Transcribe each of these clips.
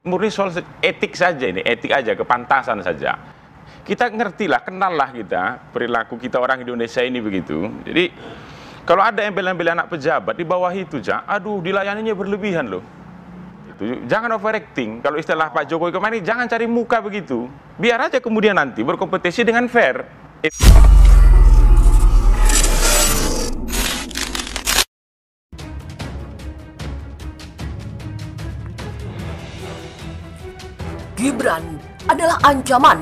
Murni soal etik saja ini, etik aja, kepantasan saja. Kita ngertilah, kenallah kita, perilaku kita orang Indonesia ini begitu. Jadi, kalau ada yang bela-bela anak pejabat di bawah itu, aduh, dilayaninya berlebihan loh. Itu, jangan overacting. Kalau istilah Pak Jokowi kemarin, jangan cari muka begitu. Biar aja kemudian nanti berkompetisi dengan fair. Gibran adalah ancaman.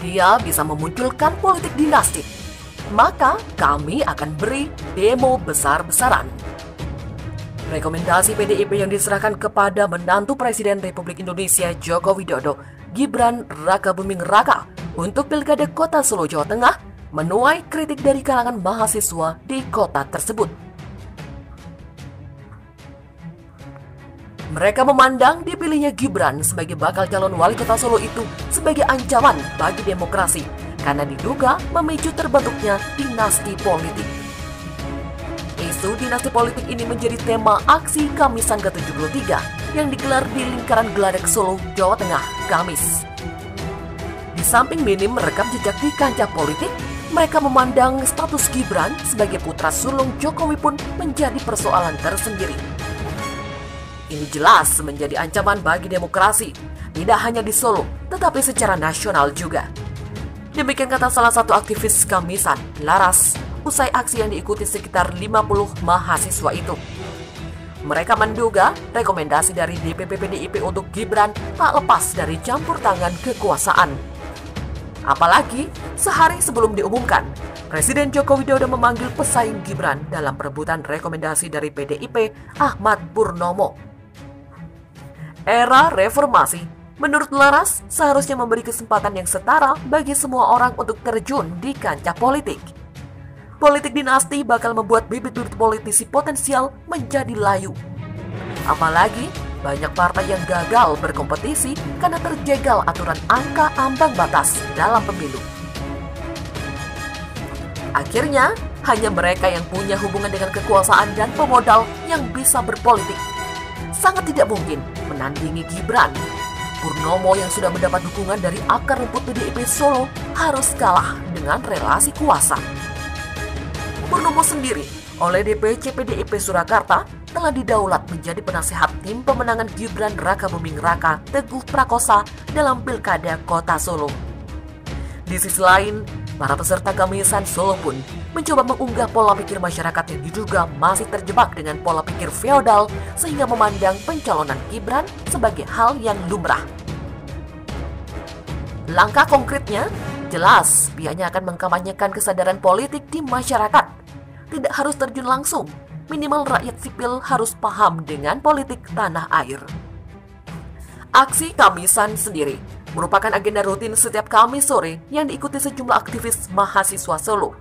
Dia bisa memunculkan politik dinasti. Maka kami akan beri demo besar-besaran. Rekomendasi PDIP yang diserahkan kepada menantu Presiden Republik Indonesia Joko Widodo, Gibran Rakabuming Raka, untuk Pilkada Kota Solo, Jawa Tengah, menuai kritik dari kalangan mahasiswa di kota tersebut. Mereka memandang dipilihnya Gibran sebagai bakal calon wali kota Solo itu sebagai ancaman bagi demokrasi karena diduga memicu terbentuknya dinasti politik. Isu dinasti politik ini menjadi tema aksi Kamisan ke-73 yang digelar di lingkaran Gladek Solo, Jawa Tengah, Kamis. Di samping minim merekam jejak di kancah politik, mereka memandang status Gibran sebagai putra sulung Jokowi pun menjadi persoalan tersendiri. Ini jelas menjadi ancaman bagi demokrasi, tidak hanya di Solo, tetapi secara nasional juga. Demikian kata salah satu aktivis Kamisan, Laras, usai aksi yang diikuti sekitar 50 mahasiswa itu. Mereka menduga rekomendasi dari DPP PDIP untuk Gibran tak lepas dari campur tangan kekuasaan. Apalagi, sehari sebelum diumumkan, Presiden Joko Widodo memanggil pesaing Gibran dalam perebutan rekomendasi dari PDIP, Ahmad Purnomo. Era reformasi, menurut Laras, seharusnya memberi kesempatan yang setara bagi semua orang untuk terjun di kancah politik. Politik dinasti bakal membuat bibit-bibit politisi potensial menjadi layu. Apalagi, banyak partai yang gagal berkompetisi karena terjegal aturan angka ambang batas dalam pemilu. Akhirnya, hanya mereka yang punya hubungan dengan kekuasaan dan pemodal yang bisa berpolitik. Sangat tidak mungkin menandingi Gibran. Purnomo yang sudah mendapat dukungan dari akar rumput PDIP Solo harus kalah dengan relasi kuasa. Purnomo sendiri oleh DPC PDIP Surakarta telah didaulat menjadi penasehat tim pemenangan Gibran Rakabuming Raka Teguh Prakosa dalam Pilkada Kota Solo. Di sisi lain, para peserta Kamisan Solo pun mencoba mengunggah pola pikir masyarakat yang diduga masih terjebak dengan pola pikir feodal sehingga memandang pencalonan Gibran sebagai hal yang lumrah. Langkah konkretnya jelas pihaknya akan mengkampanyekan kesadaran politik di masyarakat. Tidak harus terjun langsung, minimal rakyat sipil harus paham dengan politik tanah air. Aksi Kamisan sendiri merupakan agenda rutin setiap Kamis sore yang diikuti sejumlah aktivis mahasiswa Solo.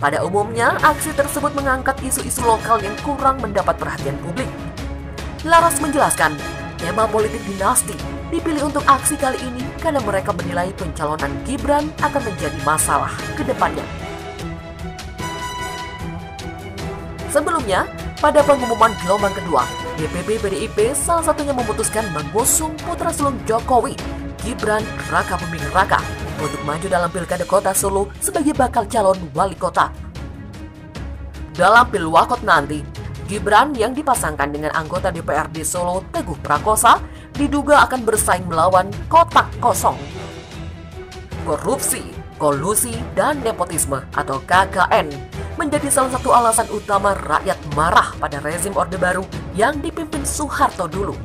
Pada umumnya, aksi tersebut mengangkat isu-isu lokal yang kurang mendapat perhatian publik. Laras menjelaskan, tema politik dinasti dipilih untuk aksi kali ini karena mereka menilai pencalonan Gibran akan menjadi masalah ke depannya. Sebelumnya, pada pengumuman gelombang kedua, DPP PDIP salah satunya memutuskan mengusung putra sulung Jokowi, Gibran Rakabuming Raka, untuk maju dalam Pilkada Kota Solo sebagai bakal calon wali kota. Dalam Pilwakot nanti, Gibran yang dipasangkan dengan anggota DPRD Solo Teguh Prakosa diduga akan bersaing melawan kotak kosong. Korupsi, kolusi, dan nepotisme atau KKN menjadi salah satu alasan utama rakyat marah pada rezim Orde Baru yang dipimpin Soeharto dulu.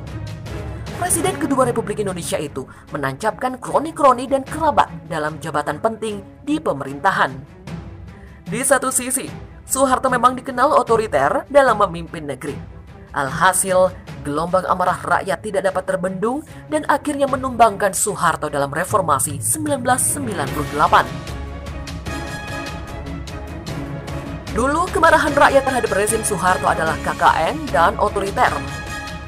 Presiden kedua Republik Indonesia itu menancapkan kroni-kroni dan kerabat dalam jabatan penting di pemerintahan. Di satu sisi, Soeharto memang dikenal otoriter dalam memimpin negeri. Alhasil, gelombang amarah rakyat tidak dapat terbendung dan akhirnya menumbangkan Soeharto dalam reformasi 1998. Dulu, kemarahan rakyat terhadap rezim Soeharto adalah KKN dan otoriter.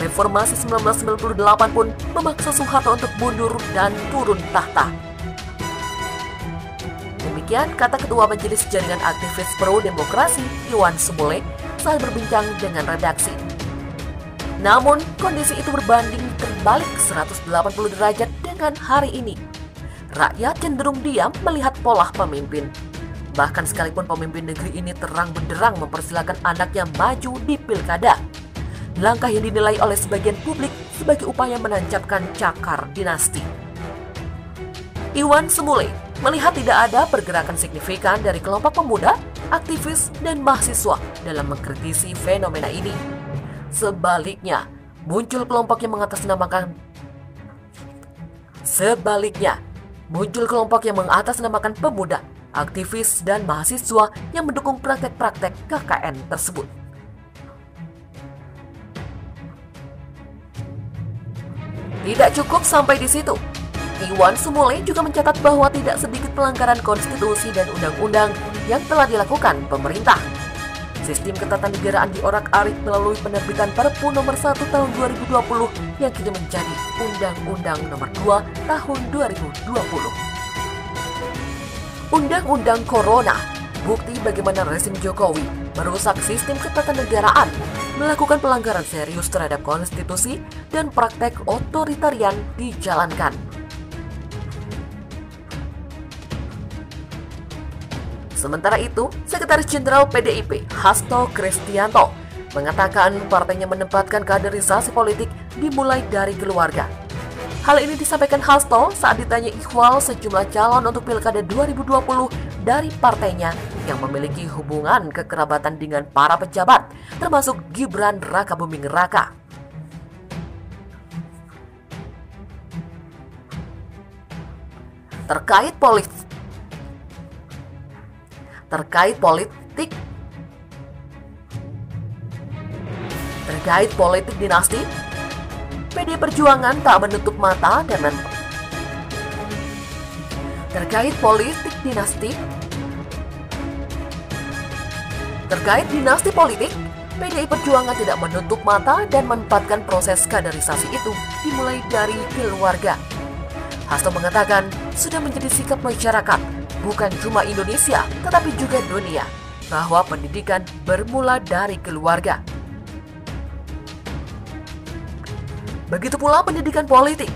Reformasi 1998 pun memaksa Soeharto untuk mundur dan turun tahta. Demikian kata Ketua Majelis Jaringan Aktivis Pro Demokrasi, Iwan Sumule, saat berbincang dengan redaksi. Namun, kondisi itu berbanding terbalik berbalik 180 derajat dengan hari ini. Rakyat cenderung diam melihat pola pemimpin. Bahkan sekalipun pemimpin negeri ini terang benderang mempersilahkan anaknya maju di pilkada. Langkah yang dinilai oleh sebagian publik sebagai upaya menancapkan cakar dinasti. Iwan Sumule melihat tidak ada pergerakan signifikan dari kelompok pemuda, aktivis, dan mahasiswa dalam mengkritisi fenomena ini. Sebaliknya, muncul kelompok yang mengatasnamakan pemuda, aktivis, dan mahasiswa yang mendukung praktek-praktek KKN tersebut. Tidak cukup sampai di situ. Iwan Sumule juga mencatat bahwa tidak sedikit pelanggaran konstitusi dan undang-undang yang telah dilakukan pemerintah. Sistem ketatanegaraan diorak-arik melalui penerbitan Perpu nomor 1 tahun 2020 yang kini menjadi Undang-Undang nomor 2 tahun 2020. Undang-Undang Corona, bukti bagaimana rezim Jokowi merusak sistem ketatanegaraan, melakukan pelanggaran serius terhadap konstitusi dan praktek otoritarian dijalankan. Sementara itu, Sekretaris Jenderal PDIP Hasto Kristianto mengatakan partainya menempatkan kaderisasi politik dimulai dari keluarga. Hal ini disampaikan Hasto saat ditanya ihwal sejumlah calon untuk Pilkada 2020 dari partainya yang memiliki hubungan kekerabatan dengan para pejabat, termasuk Gibran Rakabuming Raka. Terkait politik dinasti, PD Perjuangan tak menutup mata dan terkait dinasti politik, PDI Perjuangan tidak menutup mata dan menempatkan proses kaderisasi itu dimulai dari keluarga. Hasto mengatakan sudah menjadi sikap masyarakat, bukan cuma Indonesia, tetapi juga dunia, bahwa pendidikan bermula dari keluarga. Begitu pula pendidikan politik.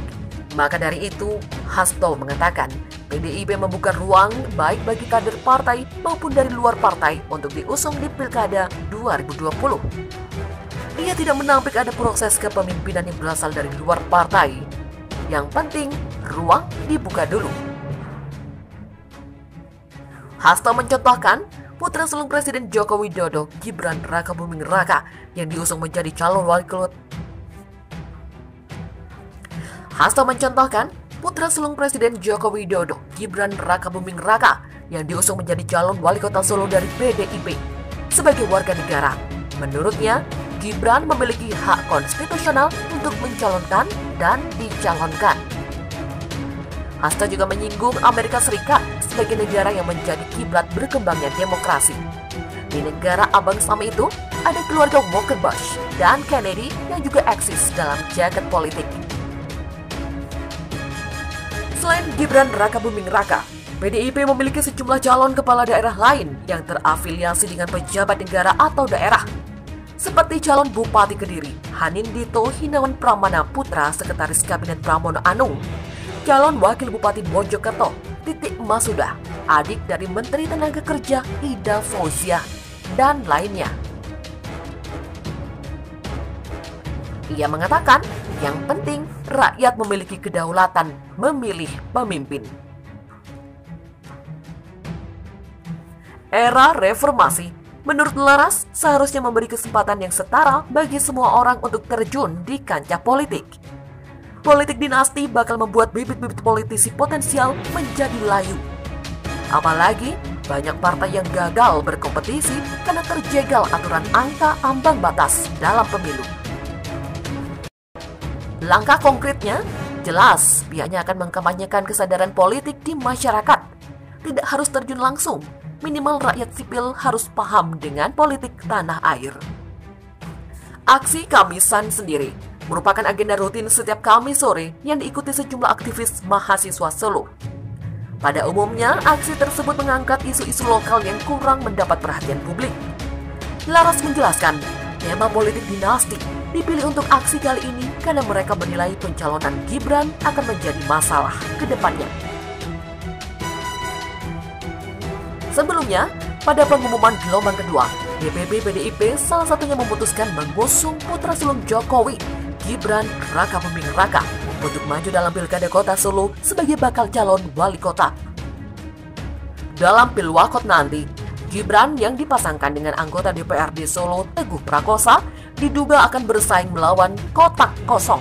Maka dari itu, Hasto mengatakan PDIP membuka ruang baik bagi kader partai maupun dari luar partai untuk diusung di Pilkada 2020. Ia tidak menampik ada proses kepemimpinan yang berasal dari luar partai. Yang penting, ruang dibuka dulu. Hasto mencontohkan putra sulung Presiden Joko Widodo, Gibran Rakabuming Raka, yang diusung menjadi calon wali kota. Hasto mencontohkan putra sulung Presiden Joko Widodo, Gibran Rakabuming Raka, yang diusung menjadi calon wali kota Solo dari PDIP. Sebagai warga negara, menurutnya Gibran memiliki hak konstitusional untuk mencalonkan dan dicalonkan. Hasto juga menyinggung Amerika Serikat sebagai negara yang menjadi kiblat berkembangnya demokrasi. Di negara abang sama itu, ada keluarga Walker Bush dan Kennedy yang juga eksis dalam jagat politik. Selain Gibran Rakabuming Raka, PDIP memiliki sejumlah calon kepala daerah lain yang terafiliasi dengan pejabat negara atau daerah. Seperti calon Bupati Kediri, Hanindito Hinawan Pramana Putra, Sekretaris Kabinet Pramono Anung, calon Wakil Bupati Mojokerto, Titik Masuda, adik dari Menteri Tenaga Kerja Ida Fauzia, dan lainnya. Ia mengatakan, yang penting rakyat memiliki kedaulatan memilih pemimpin. Era reformasi menurut Laras seharusnya memberi kesempatan yang setara bagi semua orang untuk terjun di kancah politik. Politik dinasti bakal membuat bibit-bibit politisi potensial menjadi layu. Apalagi banyak partai yang gagal berkompetisi karena terjegal aturan angka ambang batas dalam pemilu. Langkah konkretnya jelas pihaknya akan mengkampanyekan kesadaran politik di masyarakat. Tidak harus terjun langsung, minimal rakyat sipil harus paham dengan politik tanah air. Aksi Kamisan sendiri merupakan agenda rutin setiap Kamis sore yang diikuti sejumlah aktivis mahasiswa Solo. Pada umumnya, aksi tersebut mengangkat isu-isu lokal yang kurang mendapat perhatian publik. Laras menjelaskan, Tema politik dinasti dipilih untuk aksi kali ini karena mereka menilai pencalonan Gibran akan menjadi masalah ke depannya. Sebelumnya, pada pengumuman gelombang kedua, DPP PDIP salah satunya memutuskan mengusung putra sulung Jokowi, Gibran Raka Buming Raka, untuk maju dalam Pilkada Kota Solo sebagai bakal calon wali kota. Dalam Pilwakot nanti, Gibran yang dipasangkan dengan anggota DPRD Solo Teguh Prakosa diduga akan bersaing melawan kotak kosong.